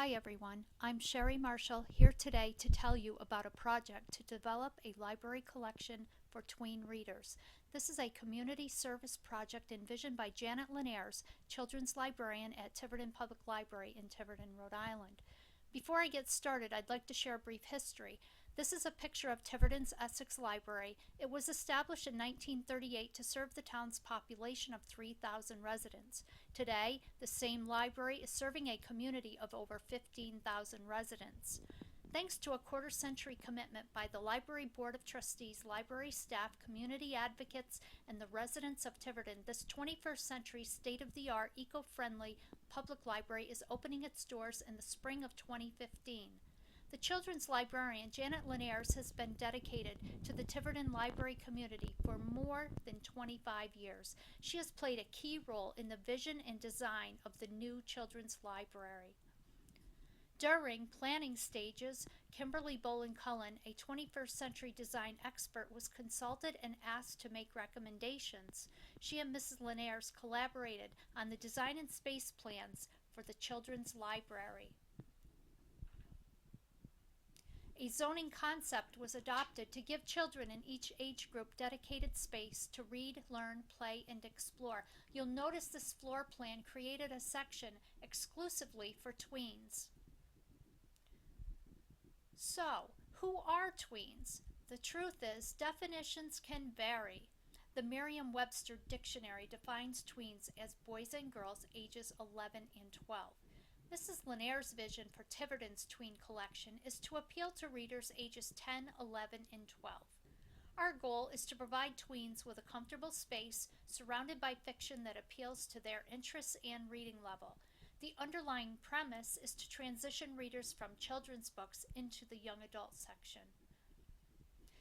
Hi everyone, I'm Sherry Marshall here today to tell you about a project to develop a library collection for tween readers. This is a community service project envisioned by Janet Linares, children's librarian at Tiverton Public Library in Tiverton, Rhode Island. Before I get started, I'd like to share a brief history. This is a picture of Tiverton's Essex Library. It was established in 1938 to serve the town's population of 3,000 residents. Today, the same library is serving a community of over 15,000 residents. Thanks to a quarter-century commitment by the Library Board of Trustees, library staff, community advocates, and the residents of Tiverton, this 21st century state-of-the-art, eco-friendly public library is opening its doors in the spring of 2015. The children's librarian, Janet Linares, has been dedicated to the Tiverton library community for more than 25 years. She has played a key role in the vision and design of the new children's library. During planning stages, Kimberly Bolin-Cullen, a 21st century design expert, was consulted and asked to make recommendations. She and Mrs. Linares collaborated on the design and space plans for the children's library. A zoning concept was adopted to give children in each age group dedicated space to read, learn, play, and explore. You'll notice this floor plan created a section exclusively for tweens. So, who are tweens? The truth is, definitions can vary. The Merriam-Webster Dictionary defines tweens as boys and girls ages 11 and 12. Mrs. Linares' vision for Tiverton's tween collection is to appeal to readers ages 10, 11, and 12. Our goal is to provide tweens with a comfortable space surrounded by fiction that appeals to their interests and reading level. The underlying premise is to transition readers from children's books into the young adult section.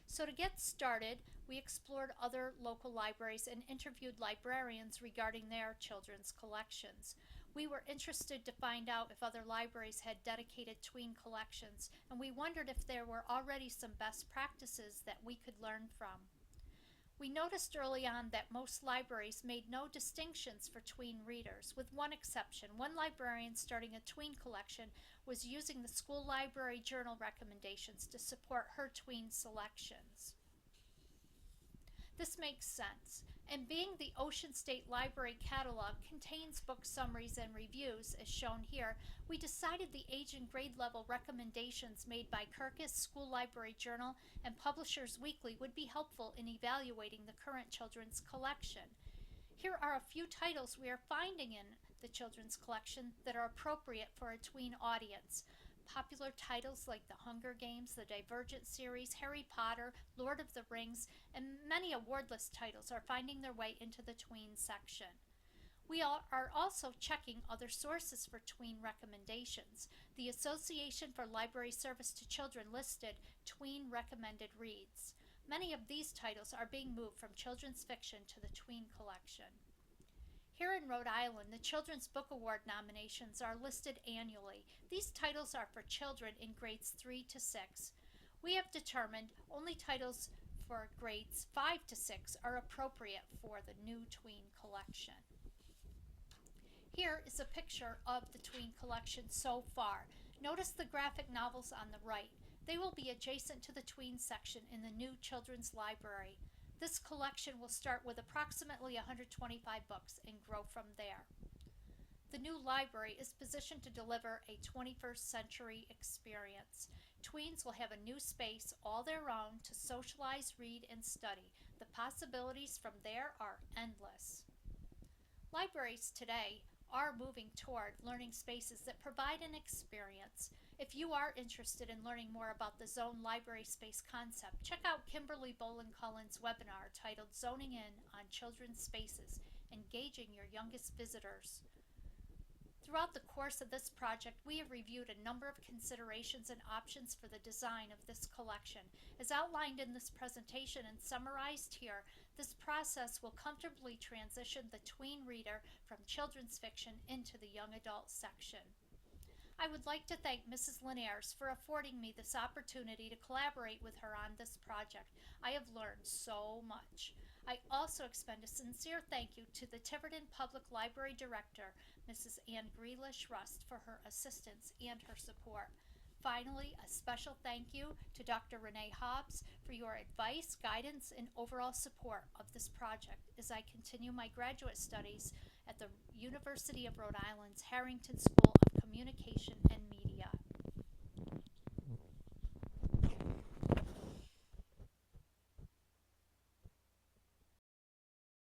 So to get started, we explored other local libraries and interviewed librarians regarding their children's collections. We were interested to find out if other libraries had dedicated tween collections, and we wondered if there were already some best practices that we could learn from. We noticed early on that most libraries made no distinctions for tween readers, with one exception. One librarian starting a tween collection was using the school library journal recommendations to support her tween selections. This makes sense, and being the Ocean State Library catalog contains book summaries and reviews, as shown here, we decided the age and grade level recommendations made by Kirkus School Library Journal and Publishers Weekly would be helpful in evaluating the current children's collection. Here are a few titles we are finding in the children's collection that are appropriate for a tween audience. Popular titles like The Hunger Games, the Divergent series, Harry Potter, Lord of the Rings, and many award-list titles are finding their way into the tween section. We are also checking other sources for tween recommendations. The Association for Library Service to Children listed tween recommended reads. Many of these titles are being moved from children's fiction to the tween collection. Here in Rhode Island, the Children's Book Award nominations are listed annually. These titles are for children in grades 3 to 6. We have determined only titles for grades 5 to 6 are appropriate for the new tween collection. Here is a picture of the tween collection so far. Notice the graphic novels on the right. They will be adjacent to the tween section in the new children's library. This collection will start with approximately 125 books and grow from there. The new library is positioned to deliver a 21st century experience. Tweens will have a new space all their own to socialize, read, and study. The possibilities from there are endless. Libraries today are moving toward learning spaces that provide an experience. If you are interested in learning more about the Zone Library Space concept, check out Kimberly Bolin-Cullen's webinar titled Zoning In on Children's Spaces, Engaging Your Youngest Visitors. Throughout the course of this project, we have reviewed a number of considerations and options for the design of this collection. As outlined in this presentation and summarized here, this process will comfortably transition the tween reader from children's fiction into the young adult section. I would like to thank Mrs. Linares for affording me this opportunity to collaborate with her on this project. I have learned so much. I also extend a sincere thank you to the Tiverton Public Library Director, Mrs. Ann Grealish Rust, for her assistance and her support. Finally, a special thank you to Dr. Renee Hobbs for your advice, guidance, and overall support of this project as I continue my graduate studies at the University of Rhode Island's Harrington School of Communication and Media.